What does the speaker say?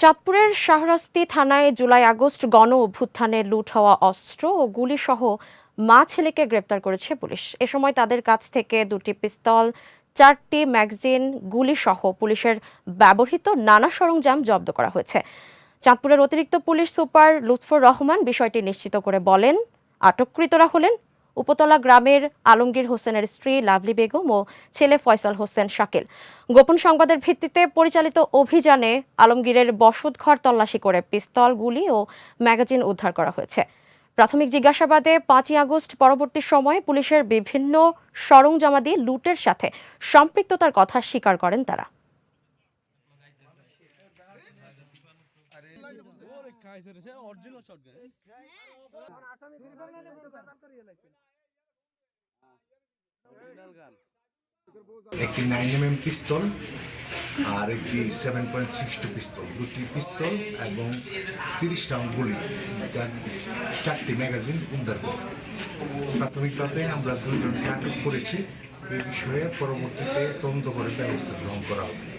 চাঁদপুরের শাহরাস্তি থানায় জুলাই-আগস্ট গণ অভ্যুত্থানে লুট হওয়া অস্ত্র ও গুলিসহ মা ছেলেকে গ্রেপ্তার করেছে পুলিশ। এ সময় তাদের কাছ থেকে 2টি পিস্তল, 4টি ম্যাগাজিন, গুলিসহ পুলিশের ব্যবহৃত নানা সরঞ্জাম জব্দ করা হয়েছে। চাঁদপুরের অতিরিক্ত পুলিশ সুপার লুৎফর রহমান বিষয়টি নিশ্চিত করে বলেন, আটককৃতরা হলেন উপতলা গ্রামের আলমগীর হোসেনের স্ত্রী লাভলি বেগম ও ছেলে ফয়সাল হোসেন শাকিল। গোপন সংবাদের ভিত্তিতে পরিচালিত অভিযানে আলমগীরের বসতঘর তল্লাশি করে পিস্তল, গুলি ও ম্যাগাজিন উদ্ধার করা হয়েছে। প্রাথমিক জিজ্ঞাসাবাদে 5ই আগস্ট পরবর্তী সময়ে পুলিশের বিভিন্ন সরঞ্জামাদি লুটের সাথে সম্পৃক্ততার কথা স্বীকার করেন তারা। একটি 9mm পিস্তল আর একটি 7.62 পিস্তল, 2টি পিস্তল এবং 30 রাউন্ড গুলি, 4টি ম্যাগাজিন উদ্ধার করি। প্রাথমিকভাবে আমরা 2জনকে আটক করেছি। এই বিষয়ে পরবর্তীতে তদন্ত করে ব্যবস্থা গ্রহণ করা হবে।